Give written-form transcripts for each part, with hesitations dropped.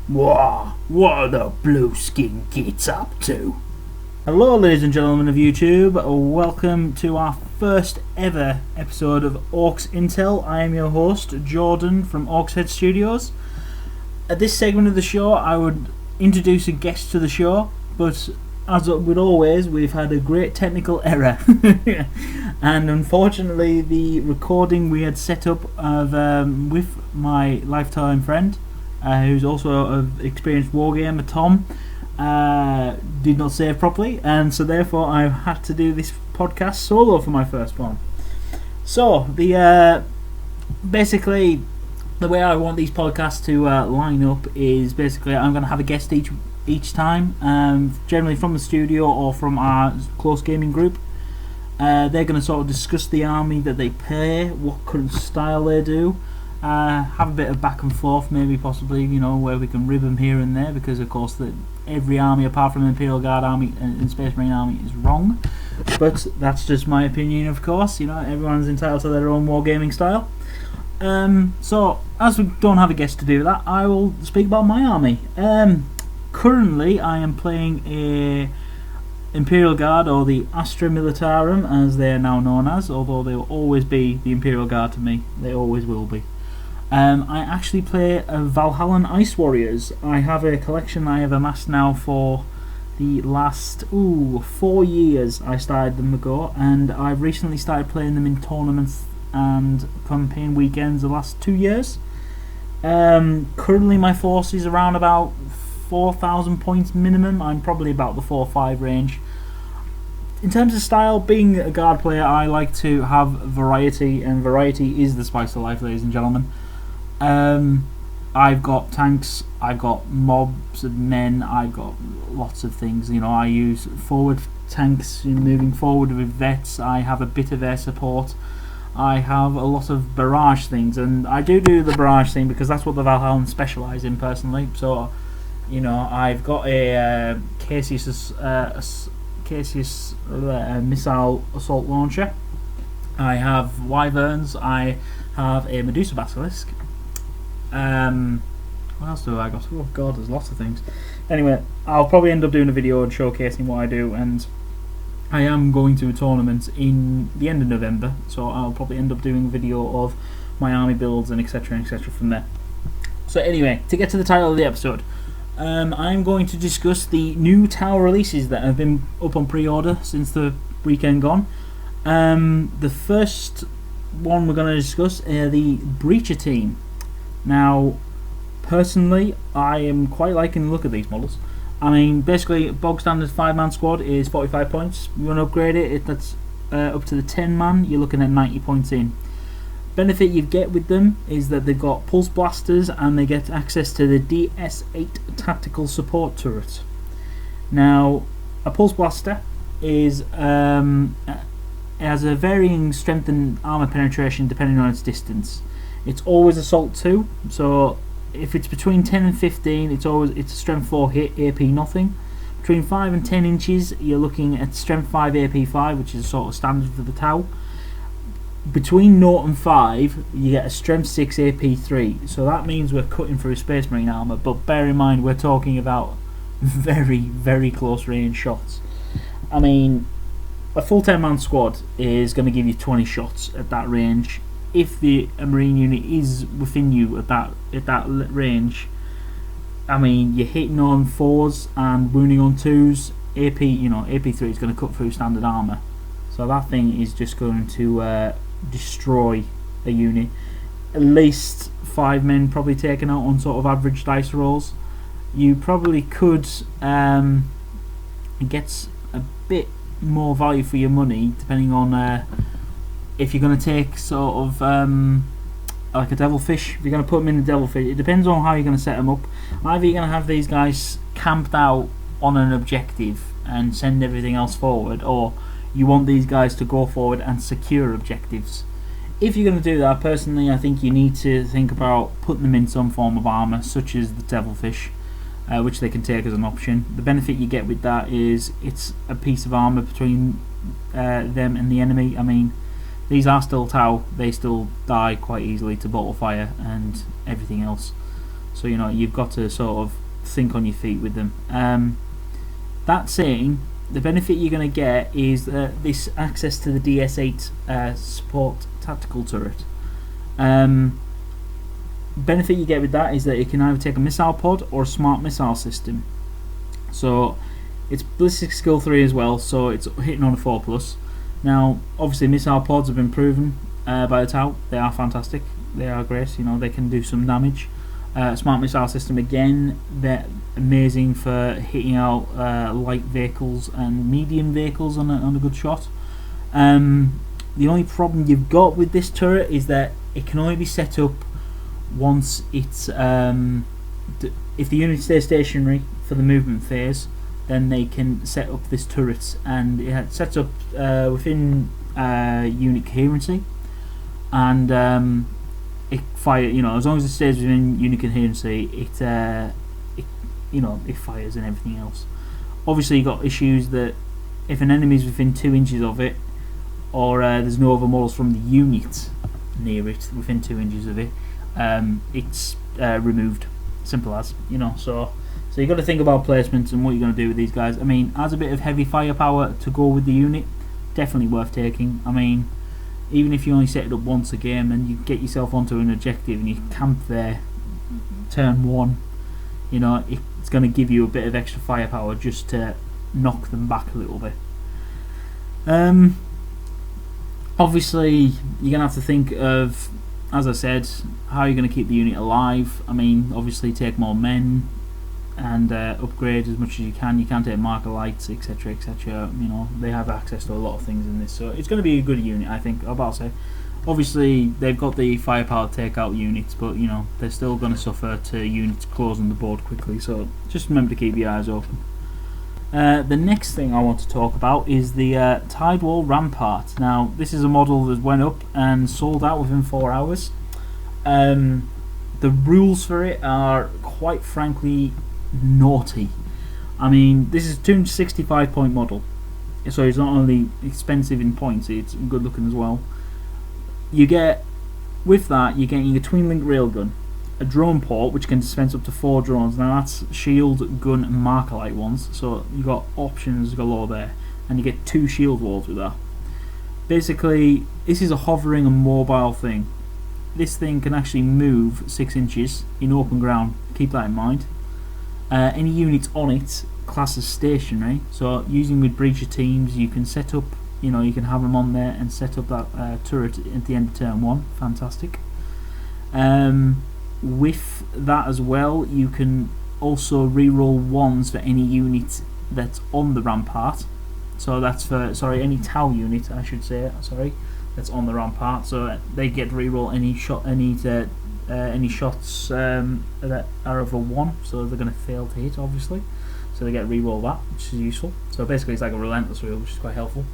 What are the blue skin Gitz up to? Hello ladies and gentlemen of YouTube, welcome to our first ever episode of Komandos Intel. I am your host, Jordan from WARGHHH Studios. At this segment of the show I would introduce a guest to the show, but as with always, we've had a great technical error. And unfortunately the recording we had set up with my lifetime friend, who's also an experienced wargamer, Tom, did not save properly, and so therefore I've had to do this podcast solo for my first one. So basically the way I want these podcasts to line up is basically I'm going to have a guest each time, generally from the studio or from our close gaming group. They're going to sort of discuss the army that they play, what current style they do, have a bit of back and forth, maybe possibly, where we can rib them here and there, because of course that every army apart from the Imperial Guard army and Space Marine army is wrong, but that's just my opinion, of course. Everyone's entitled to their own wargaming style. So as we don't have a guest to do that, I will speak about my army. Currently I am playing a Imperial Guard, or the Astra Militarum as they are now known as, although they will always be the Imperial Guard to me. They always will be. I actually play a Valhallan Ice Warriors. I have a collection I have amassed now for the last 4 years. I started them ago, and I've recently started playing them in tournaments and campaign weekends the last 2 years. Currently my force is around about 4,000 points minimum. I'm probably about the 4 or 5 range. In terms of style, being a guard player, I like to have variety, and variety is the spice of life, ladies and gentlemen. I've got tanks, I've got mobs of men, I've got lots of things. I use forward tanks moving forward with vets. I have a bit of air support. I have a lot of barrage things, and I do the barrage thing because that's what the Valhallan specialise in personally. So I've got a Cassius missile assault launcher. I have wyverns. I have a Medusa basilisk. What else do I got? Oh god, there's lots of things. Anyway, I'll probably end up doing a video and showcasing what I do, and I am going to a tournament in the end of November, so I'll probably end up doing a video of my army builds and etc from there. So anyway, to get to the title of the episode, I'm going to discuss the new tower releases that have been up on pre-order since the weekend gone. The first one we're going to discuss are the Breacher team. Now, personally, I am quite liking the look of these models. I mean, basically, bog standard 5-man squad is 45 points. You want to upgrade it, that's up to the 10-man, you're looking at 90 points in. Benefit you get with them is that they've got pulse blasters, and they get access to the DS8 tactical support turret. Now, a pulse blaster is has a varying strength and armor penetration depending on its distance. It's always assault 2, so if it's between 10 and 15, it's a strength 4 hit, AP nothing. Between 5 and 10 inches, you're looking at strength 5, AP 5, which is sort of standard for the TOW. Between 0 and 5, you get a strength 6, AP 3, so that means we're cutting through Space Marine armor, but bear in mind we're talking about very, very close range shots. I mean, a full 10-man squad is going to give you 20 shots at that range. If the Marine unit is within you at that range, I mean, you're hitting on 4s and wounding on 2s. AP 3 is going to cut through standard armor, so that thing is just going to destroy a unit. At least 5 men probably taken out on sort of average dice rolls. You probably could get a bit more value for your money depending on if you're going to take sort of like a devilfish. If you're going to put them in the devilfish, it depends on how you're going to set them up. Either you're going to have these guys camped out on an objective and send everything else forward, or you want these guys to go forward and secure objectives. If you're going to do that, personally I think you need to think about putting them in some form of armor, such as the devilfish, which they can take as an option. The benefit you get with that is it's a piece of armor between them and the enemy. I mean, these are still TOW, they still die quite easily to bottle fire and everything else. so you know you've got to sort of think on your feet with them. That saying, the benefit you're going to get is this access to the DS8 support tactical turret. Benefit you get with that is that it can either take a missile pod or a smart missile system. So it's ballistic skill 3 as well, so it's hitting on a 4+. Now obviously missile pods have been proven by the TOW. They are fantastic, they are great, you know, they can do some damage. Smart missile system, again, they're amazing for hitting out light vehicles and medium vehicles on a good shot. The only problem you've got with this turret is that it can only be set up once it's if the unit stays stationary for the movement phase, then they can set up this turret, and it sets up within unit coherency, and it fire. You know, as long as it stays within unit coherency, it you know, it fires and everything else. Obviously, you got issues that if an enemy is within 2 inches of it, or there's no other models from the unit near it within 2 inches of it, it's removed. Simple as, you know. So you got to think about placements and what you're going to do with these guys. I mean, as a bit of heavy firepower to go with the unit, definitely worth taking. I mean, even if you only set it up once a game and you get yourself onto an objective and you camp there turn 1, you know, it's going to give you a bit of extra firepower just to knock them back a little bit. Obviously you're going to have to think of, as I said, how you're going to keep the unit alive. I mean, obviously take more men and upgrade as much as you can. You can take marker lights, etc, etc. You know, they have access to a lot of things in this, so it's going to be a good unit, I think. I'll say, obviously they've got the firepower to take out units, but you know, they're still going to suffer to units closing the board quickly, so just remember to keep your eyes open. The next thing I want to talk about is the Tidewall Rampart. Now, this is a model that went up and sold out within 4 hours. The rules for it are quite frankly naughty. I mean, this is a 265 point model, so it's not only expensive in points, it's good looking as well. You get, with that, you're getting a twin link railgun, a drone port which can dispense up to 4 drones. Now that's shield, gun and marker light ones, so you got options galore there, and you get 2 shield walls with that. Basically, this is a hovering and mobile thing. This thing can actually move 6 inches in open ground, keep that in mind. Any units on it class as stationary, so using with breacher teams you can set up, you know, you can have them on there and set up that turret at the end of turn 1. Fantastic. With that as well, you can also reroll 1s for any unit that's on the Rampart. So that's for, sorry, any TOW unit, I should say, sorry, that's on the Rampart. So they get reroll any shots that are over 1, so they're going to fail to hit, obviously. So they get reroll that, which is useful. So basically, it's like a relentless rule, which is quite helpful.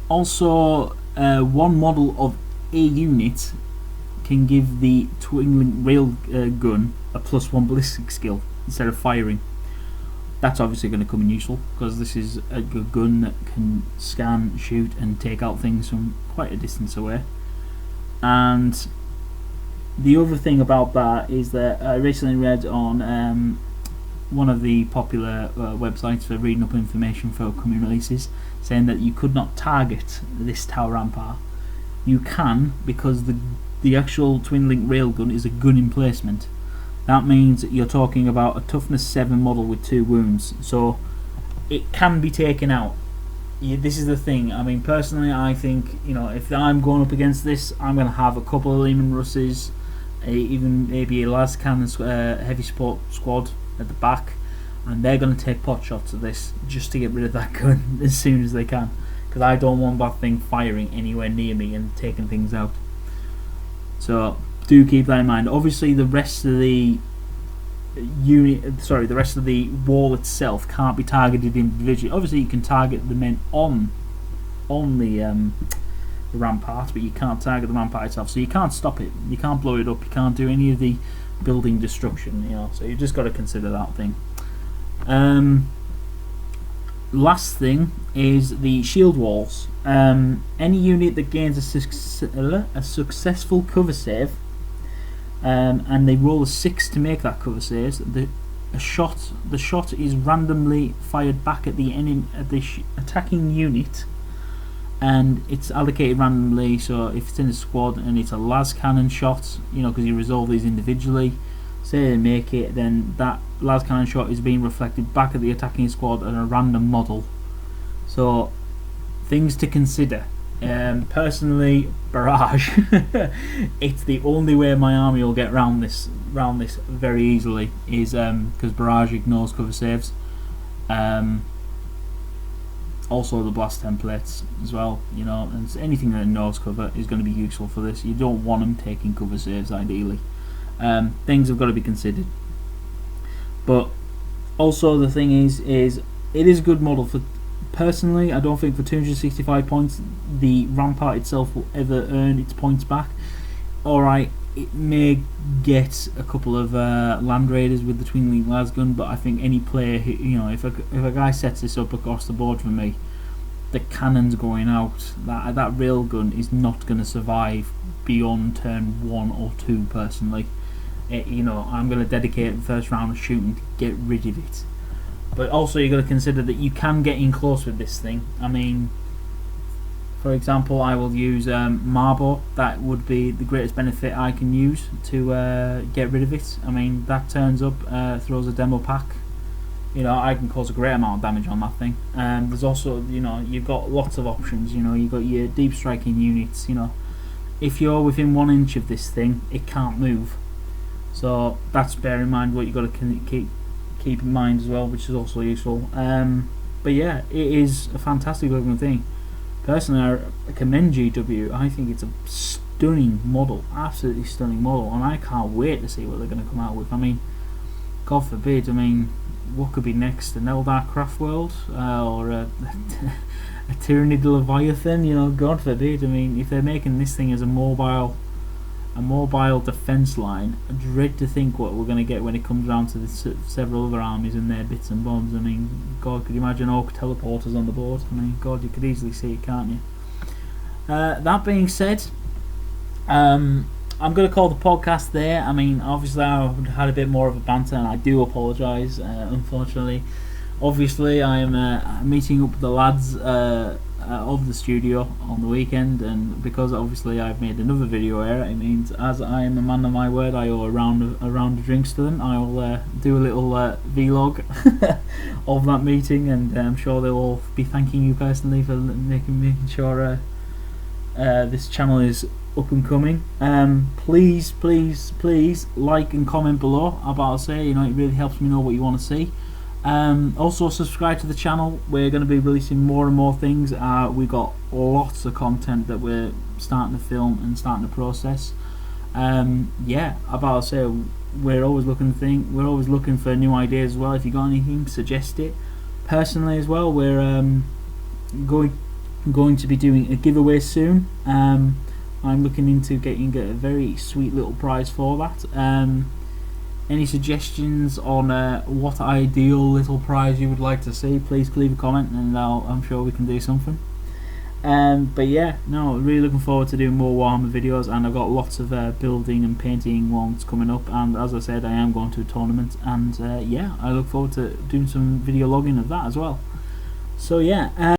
Also, one model of a unit can give the twin link rail gun a +1 ballistic skill instead of firing. That's obviously going to come in useful because this is a good gun that can scan, shoot and take out things from quite a distance away. And the other thing about that is that I recently read on one of the popular websites for reading up information for upcoming releases, saying that you could not target this TOW Rampart. You can, because the actual twin link railgun is a gun emplacement. That means you're talking about a toughness 7 model with 2 wounds, so it can be taken out. This is the thing. I mean, personally, I think, you know, if I'm going up against this, I'm going to have a couple of Lehman Russes, even maybe a Lascan heavy support squad at the back, and they're going to take pot shots of this just to get rid of that gun as soon as they can, because I don't want that thing firing anywhere near me and taking things out. So do keep that in mind. Obviously, the rest of the the rest of the wall itself can't be targeted individually. Obviously, you can target the men on the Rampart, but you can't target the Rampart itself. So you can't stop it. You can't blow it up. You can't do any of the building destruction. You know, so you just got to consider that thing. Last thing is the shield walls. Any unit that gains a successful cover save and they roll a 6 to make that cover saves. The shot is randomly fired back at the attacking unit, and it's allocated randomly. So if it's in a squad and it's a las cannon shot, you know, because you resolve these individually, say they make it, then that las cannon shot is being reflected back at the attacking squad at a random model. So things to consider. Personally, barrage. It's the only way my army will get round this very easily, is because barrage ignores cover saves. Also the blast templates as well, you know, and anything that ignores cover is going to be useful for this. You don't want them taking cover saves ideally. Things have got to be considered. But also the thing is it is a good model for. Personally, I don't think for 265 points the Rampart itself will ever earn its points back. Alright, it may get a couple of Land Raiders with the Twin Link Lasgun, but I think any player who, you know, if a guy sets this up across the board for me, the cannons going out, that railgun is not going to survive beyond turn 1 or 2 personally. You know, I'm going to dedicate the first round of shooting to get rid of it. But also you've got to consider that you can get in close with this thing. I mean, for example, I will use Marbo. That would be the greatest benefit I can use to get rid of it. I mean, that turns up, throws a demo pack. You know, I can cause a great amount of damage on that thing. There's also, you know, you've got lots of options. You know, you've got your deep striking units. You know, if you're within 1 inch of this thing, it can't move. So that's bear in mind what you've got to keep in mind as well, which is also useful. But yeah, it is a fantastic looking thing. Personally, I commend GW. I think it's a stunning model, absolutely stunning model, and I can't wait to see what they're going to come out with. I mean, God forbid, I mean, what could be next? An Eldar Craft World, or a Tyrannid Leviathan? You know, God forbid. I mean, if they're making this thing as a mobile defense line, I dread to think what we're going to get when it comes down to several other armies and their bits and bobs. I mean, God, could you imagine Orc teleporters on the board? I mean, God, you could easily see it, can't you? That being said, I'm going to call the podcast there. I mean, obviously I had a bit more of a banter, and I do apologise, unfortunately. Obviously I am meeting up with the lads of the studio on the weekend, and because obviously I've made another video error, it means, as I am a man of my word, I owe a round of drinks to them. I will do a little vlog of that meeting, and I'm sure they'll all be thanking you personally for making sure this channel is up and coming. Please like and comment below. About to say, you know, it really helps me know what you want to see. Also subscribe to the channel. We're going to be releasing more and more things. We've got lots of content that we're starting to film and starting to process. Yeah, about to say, we're always looking for new ideas as well. If you got anything, suggest it. Personally as well, we're going to be doing a giveaway soon. I'm looking into getting a very sweet little prize for that. Any suggestions on what ideal little prize you would like to see, please leave a comment, and I'm sure we can do something. But yeah, no, really looking forward to doing more Warhammer videos, and I've got lots of building and painting ones coming up, and as I said, I am going to a tournament, and yeah, I look forward to doing some video logging of that as well. So yeah.